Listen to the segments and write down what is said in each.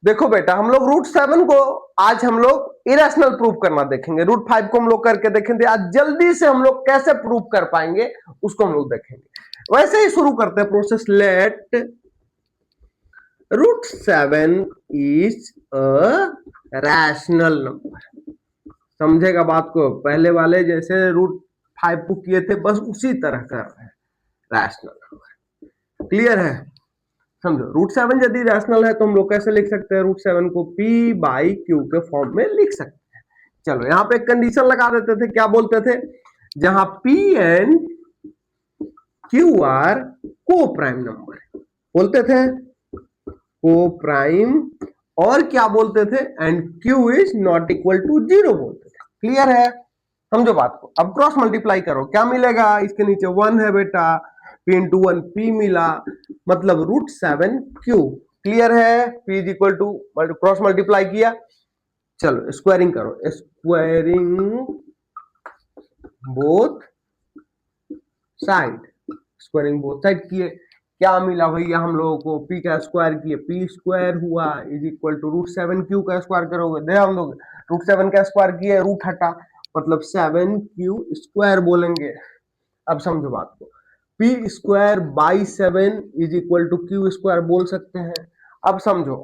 देखो बेटा, हम लोग रूट 7 को आज हम लोग इरेशनल प्रूव करना देखेंगे। रूट 5 को हम लोग करके देखेंगे, आज जल्दी से हम लोग कैसे प्रूव कर पाएंगे उसको हम लोग देखेंगे। वैसे ही शुरू करते हैं process. Let root 7 is a rational number. समझेगा बात को? पहले वाले जैसे रूट 5 को किए थे बस उसी तरह कर रहे हैं, रैशनल नंबर। क्लियर है? समझो, रूट 7 यदि रैशनल है तो हम लोग कैसे लिख सकते हैं? रूट 7 को p बाई क्यू के फॉर्म में लिख सकते हैं। चलो यहां पे एक कंडीशन लगा देते थे, क्या बोलते थे? जहां p एंड q आर को प्राइम नंबर बोलते थे, को प्राइम, और क्या बोलते थे? And q is not equal to 0 बोलते थे। क्लियर है? समझो बात को। अब क्रॉस मल्टीप्लाई करो, क्या मिलेगा? इसके नीचे 1 है बेटा, p इंटू 1 p मिला, मतलब रूट 7 q। क्लियर है? p is equal to, cross multiply किया, चलो स्क्वायरिंग करो, squaring both side, squaring both side किए, क्या मिला भैया हम लोगों को? p का स्क्वायर किए, p स्क्वायर हुआ is equal to root 7 q का स्क्वायर करोगे, दे हम लोग रूट 7 का स्क्वायर किए, रूट हटा, मतलब 7 q स्क्वायर बोलेंगे। अब समझो बात को, p square by 7 is equal to q square बोल सकते हैं। अब समझो,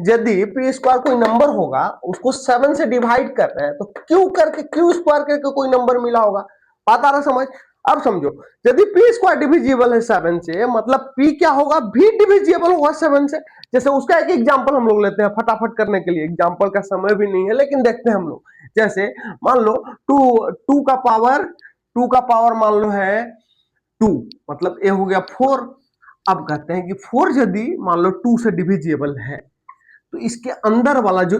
यदि p स्क्वायर कोई नंबर होगा, उसको 7 से डिवाइड कर रहे हैं, तो q करके, q स्क्वायर करके कोई नंबर मिला होगा। बात आ रहा समझ? अब समझो, यदि p स्क्वायर डिविजिबल है 7 से, मतलब p क्या होगा? भी डिविजिबल होगा 7 से। जैसे उसका एक एग्जांपल हम लोग लेते हैं फटाफट करने के लिए, एग्जांपल का समय भी नहीं है लेकिन देखते हैं हम लोग। जैसे मान लो 2 का पावर मान लो है 2, मतलब ए हो गया 4। अब कहते हैं कि 4 यदि मान लो 2 से डिविजिबल है, तो इसके अंदर वाला जो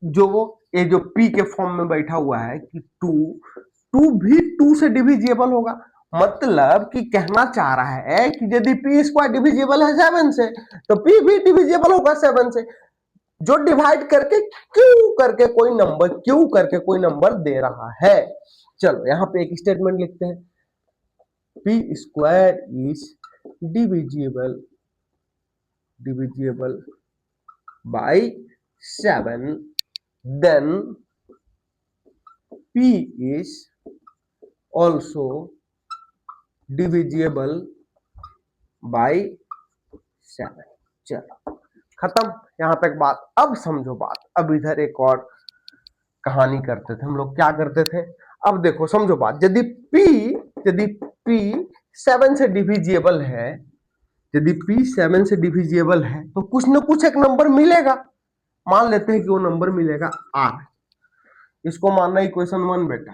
जो ये जो p के फॉर्म में बैठा हुआ है कि 2 भी 2 से डिविजिबल होगा। मतलब कि कहना चाह रहा है कि यदि p स्क्वायर डिविजिबल है 7 से, तो p भी डिविजिबल होगा 7 से। जो डिवाइड करके क्यू करके कोई नंबर दे रहा है। चलो यहां पे एक स्टेटमेंट लिखते हैं, p square is divisible by 7, then p is also divisible by 7। चलो खत्म यहां तक बात। अब समझो बात, अब इधर एक और कहानी करते थे हम लोग। क्या करते थे? अब देखो समझो बात, यदि p 7 से डिविजिबल है, यदि p 7 से डिविजिबल है तो कुछ ना कुछ एक नंबर मिलेगा। मान लेते हैं कि वो नंबर मिलेगा r। इसको मानना इक्वेशन 1 बेटा,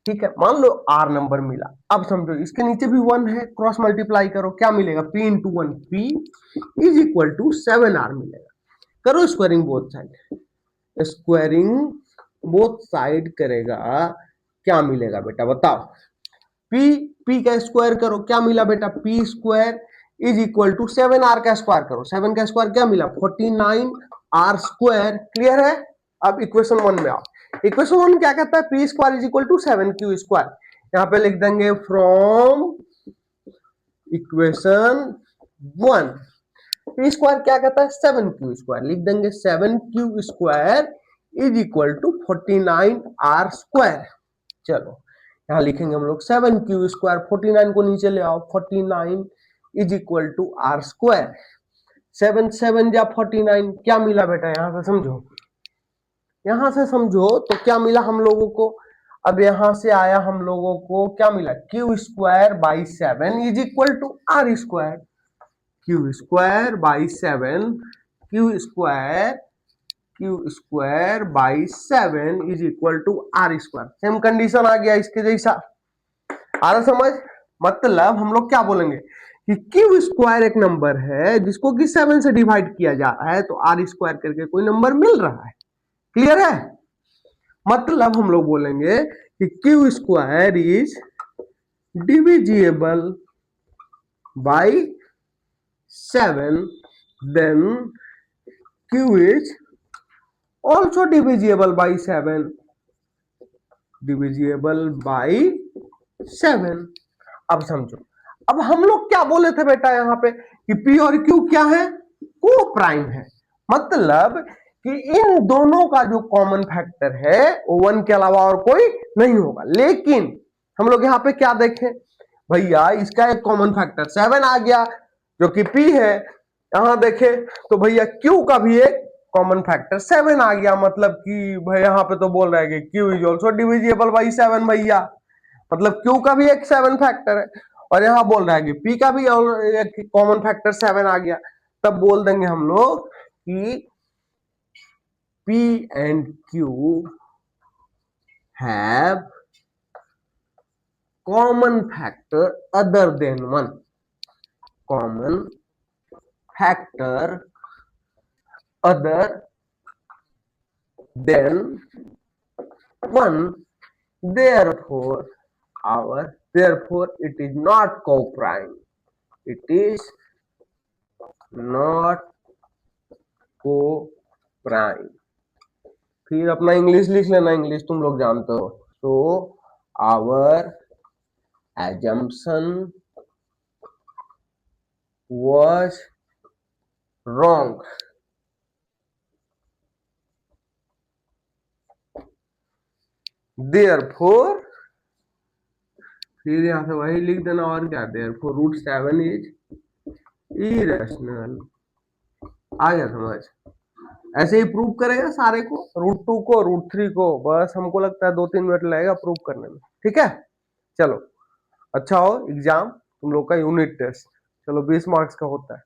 ठीक है? मान लो r नंबर मिला। अब समझो इसके नीचे भी 1 है, क्रॉस मल्टीप्लाई करो, क्या मिलेगा? p into 1 p is equal to 7r मिलेगा। करो squaring both side, squaring both side करेगा, क्या मिलेगा बेटा बताओ? p का स्क्वायर करो, क्या मिला बेटा? p square is equal to 7r का स्क्वायर करो, 7 का स्क्वायर क्या मिला? 49r square. क्लियर है? अब इक्वेशन 1 में आओ। इक्वेशन 1 क्या कहता है? p square is equal to 7q square. यहां पे लिख देंगे फ्रॉम इक्वेशन 1, p स्क्वायर क्या कहता है? 7q square. लिख देंगे 7q square is equal to 49r square. चलो यहां लिखेंगे हम लोग 7q स्क्वायर, 49 को नीचे ले आओ, 49 is equal to r square. 7 7 या 49, क्या मिला बेटा? यहां से समझो, यहां से समझो तो क्या मिला हम लोगों को? अब यहां से आया हम लोगों को क्या मिला? q square by 7 is equal to r square. q square by 7, q square by 7 is equal to r square. Same condition आ गया इसके जैसा। आ रहा समझ? मतलब हम लोग क्या बोलेंगे कि q स्क्वायर एक नंबर है जिसको कि 7 से डिवाइड किया जा रहा है, तो r स्क्वायर करके कोई नंबर मिल रहा है। क्लियर है? मतलब हम लोग बोलेंगे कि q square is divisible by 7, then q is also divisible by 7, divisible by 7। अब समझो, अब हम लोग क्या बोले थे बेटा यहां पे कि p और q क्या है? को प्राइम है। मतलब कि इन दोनों का जो कॉमन फैक्टर है वो 1 के अलावा और कोई नहीं होगा। लेकिन हम लोग यहाँ पे क्या देखें भैया, इसका एक कॉमन फैक्टर 7 आ गया जो कि P है। यहां देखें तो भैया Q का भी एक कॉमन फैक्टर 7 आ गया, मतलब कि भाई यहाँ पे तो बोल रहा है कि Q is also divisible by 7 भैया, मतलब Q का भी एक 7 फैक्टर है। और यहाँ बोल रहा है कि P का भी एक कॉमन फैक्टर 7 आ गया। तब बोल देंगे हम लोग कि P and Q have common factor other than 1, common factor other than 1, therefore it is not co-prime, it is not co-prime। फिर अपना इंग्लिश लिख लेना, इंग्लिश तुम लोग जानते हो। तो our assumption was wrong, therefore फिर यहां से वही लिख देना और क्या, therefore √7 इज इरेशनल। आ गया समझ? ऐसे ही प्रूव करेगा सारे को, √2 को, √3 को, बस हमको लगता है 2-3 मिनट लगेगा प्रूव करने में। ठीक है, चलो अच्छा हो एग्जाम तुम लोग का यूनिट टेस्ट, चलो 20 मार्क्स का होता है।